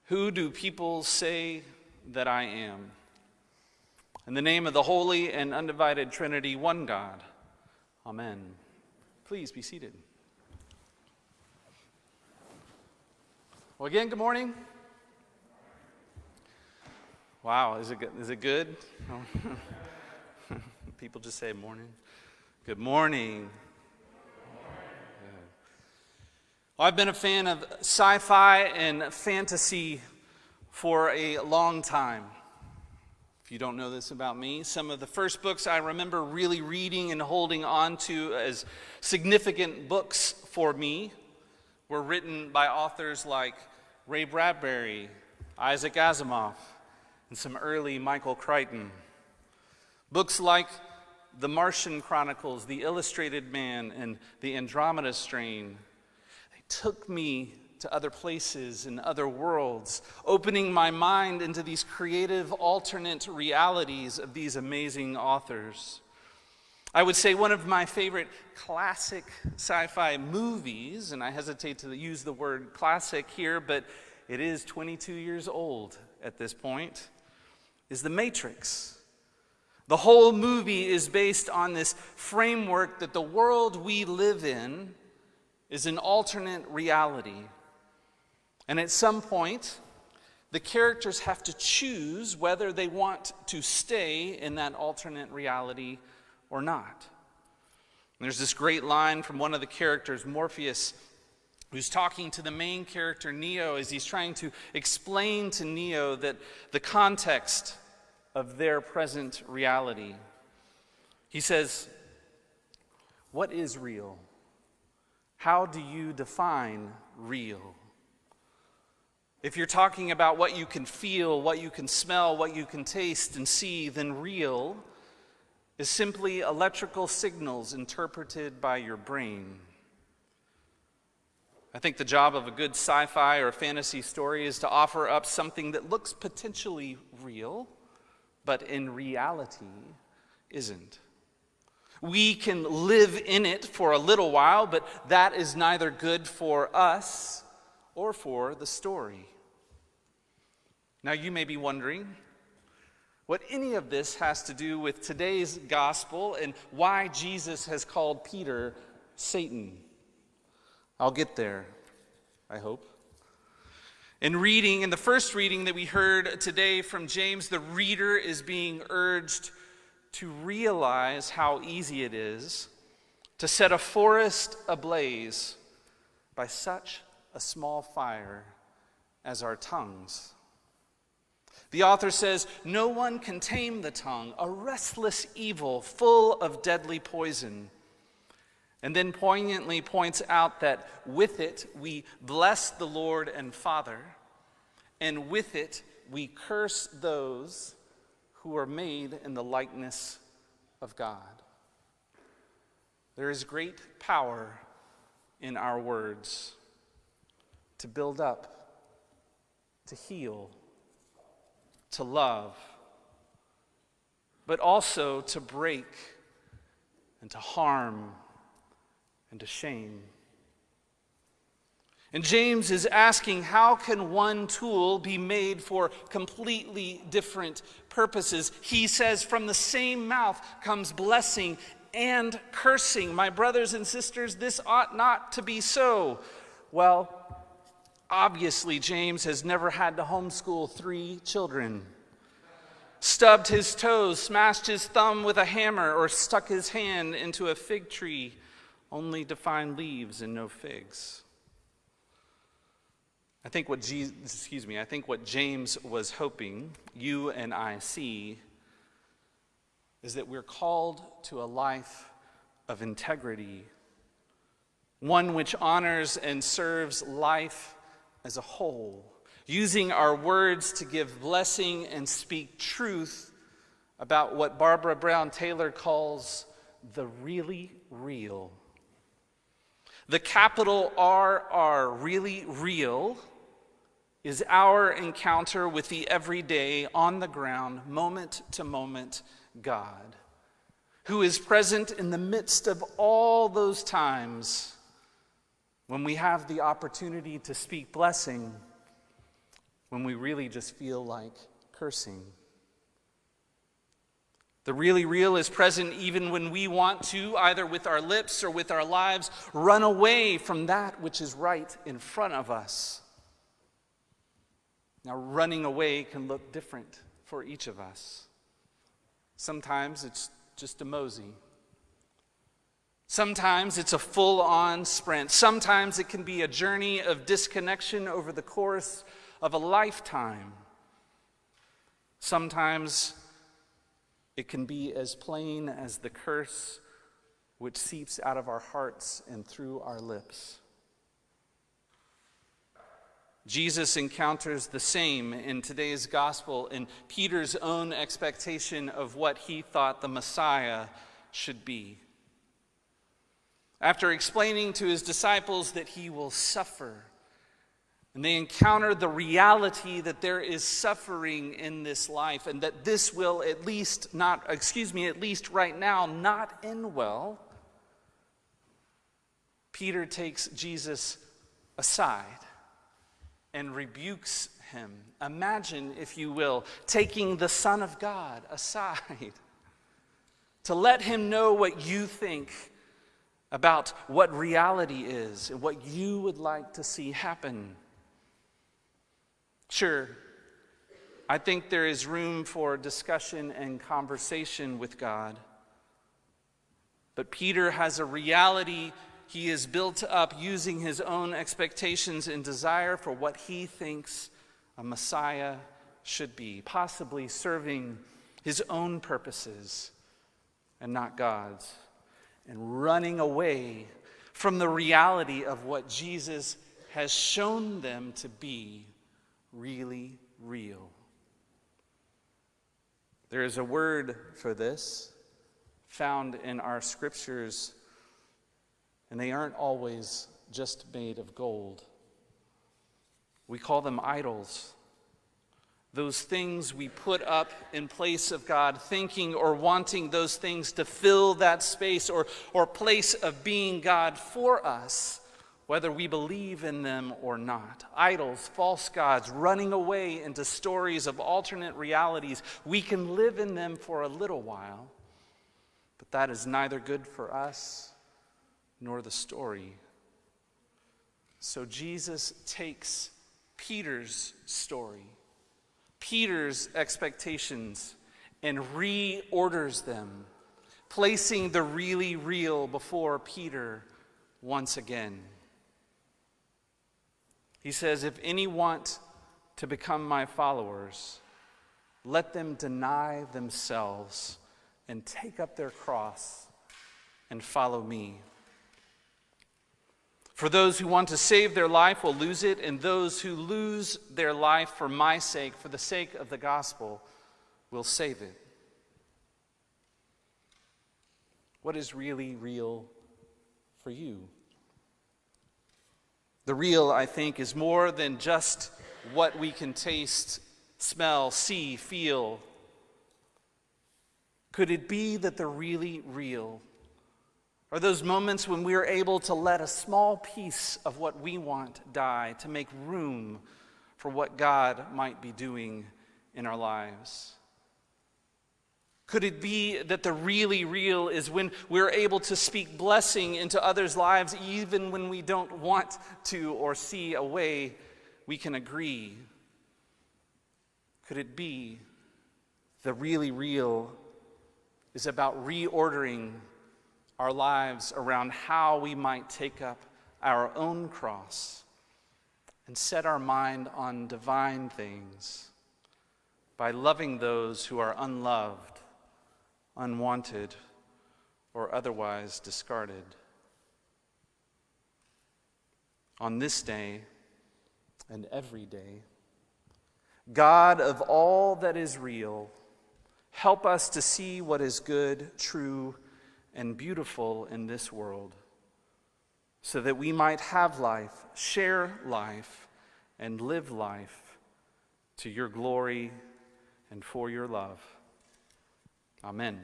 Who do people say that I am? In the name of the holy and undivided Trinity, one God. Amen. Please be seated. Well, again, good morning. Wow, is it good? Oh. People just say morning. Good morning. Well, I've been a fan of sci-fi and fantasy for a long time. If you don't know this about me, some of the first books I remember really reading and holding on to as significant books for me were written by authors like Ray Bradbury, Isaac Asimov, and some early Michael Crichton. Books like The Martian Chronicles, The Illustrated Man, and The Andromeda Strain took me to other places and other worlds, opening my mind into these creative alternate realities of these amazing authors. I would say one of my favorite classic sci-fi movies, and I hesitate to use the word classic here, but it is 22 years old at this point, is The Matrix. The whole movie is based on this framework that the world we live in is an alternate reality. And at some point, the characters have to choose whether they want to stay in that alternate reality or not. And there's this great line from one of the characters, Morpheus, who's talking to the main character, Neo, as he's trying to explain to Neo that the context of their present reality. He says, "What is real? How do you define real? If you're talking about what you can feel, what you can smell, what you can taste and see, then real is simply electrical signals interpreted by your brain." I think the job of a good sci-fi or fantasy story is to offer up something that looks potentially real, but in reality isn't. We can live in it for a little while, but that is neither good for us or for the story. Now you may be wondering what any of this has to do with today's gospel and why Jesus has called Peter Satan. I'll get there, I hope. In the first reading that we heard today from James, the reader is being urged to realize how easy it is to set a forest ablaze by such a small fire as our tongues. The author says, no one can tame the tongue, a restless evil full of deadly poison. And then poignantly points out that with it we bless the Lord and Father, and with it we curse those who are made in the likeness of God. There is great power in our words to build up, to heal, to love, but also to break and to harm and to shame. And James is asking, how can one tool be made for completely different purposes? He says, from the same mouth comes blessing and cursing. My brothers and sisters, this ought not to be so. Well, obviously, James has never had to homeschool 3 children, stubbed his toes, smashed his thumb with a hammer, or stuck his hand into a fig tree only to find leaves and no figs. I think what James was hoping you and I see is that we're called to a life of integrity, one which honors and serves life as a whole, using our words to give blessing and speak truth about what Barbara Brown Taylor calls the really real. The capital RR, really real, is our encounter with the everyday, on the ground, moment to moment God, who is present in the midst of all those times when we have the opportunity to speak blessing when we really just feel like cursing. The really real is present even when we want to, either with our lips or with our lives, run away from that which is right in front of us. Now, running away can look different for each of us. Sometimes it's just a mosey. Sometimes it's a full-on sprint. Sometimes it can be a journey of disconnection over the course of a lifetime. Sometimes it can be as plain as the curse which seeps out of our hearts and through our lips. Jesus encounters the same in today's gospel in Peter's own expectation of what he thought the Messiah should be. After explaining to his disciples that he will suffer, and they encounter the reality that there is suffering in this life and that this will at least right now, not end well, Peter takes Jesus aside and rebukes him. Imagine, if you will, taking the Son of God aside to let him know what you think about what reality is and what you would like to see happen. Sure, I think there is room for discussion and conversation with God. But Peter has a reality he has built up using his own expectations and desire for what he thinks a Messiah should be, possibly serving his own purposes and not God's, and running away from the reality of what Jesus has shown them to be really real. There is a word for this found in our scriptures, and they aren't always just made of gold. We call them idols. Those things we put up in place of God, thinking or wanting those things to fill that space or place of being God for us, whether we believe in them or not. Idols, false gods, running away into stories of alternate realities. We can live in them for a little while, but that is neither good for us nor the story. So Jesus takes Peter's story, Peter's expectations, and reorders them, placing the really real before Peter once again. He says, if any want to become my followers, let them deny themselves and take up their cross and follow me. For those who want to save their life will lose it, and those who lose their life for my sake, for the sake of the gospel, will save it. What is really real for you? The real, I think, is more than just what we can taste, smell, see, feel. Could it be that the really real are those moments when we are able to let a small piece of what we want die to make room for what God might be doing in our lives? Could it be that the really real is when we're able to speak blessing into others' lives even when we don't want to or see a way we can agree? Could it be the really real is about reordering our lives around how we might take up our own cross and set our mind on divine things by loving those who are unloved, unwanted, or otherwise discarded? On this day and every day, God of all that is real, help us to see what is good, true, and beautiful in this world, so that we might have life, share life, and live life to your glory and for your love. Amen.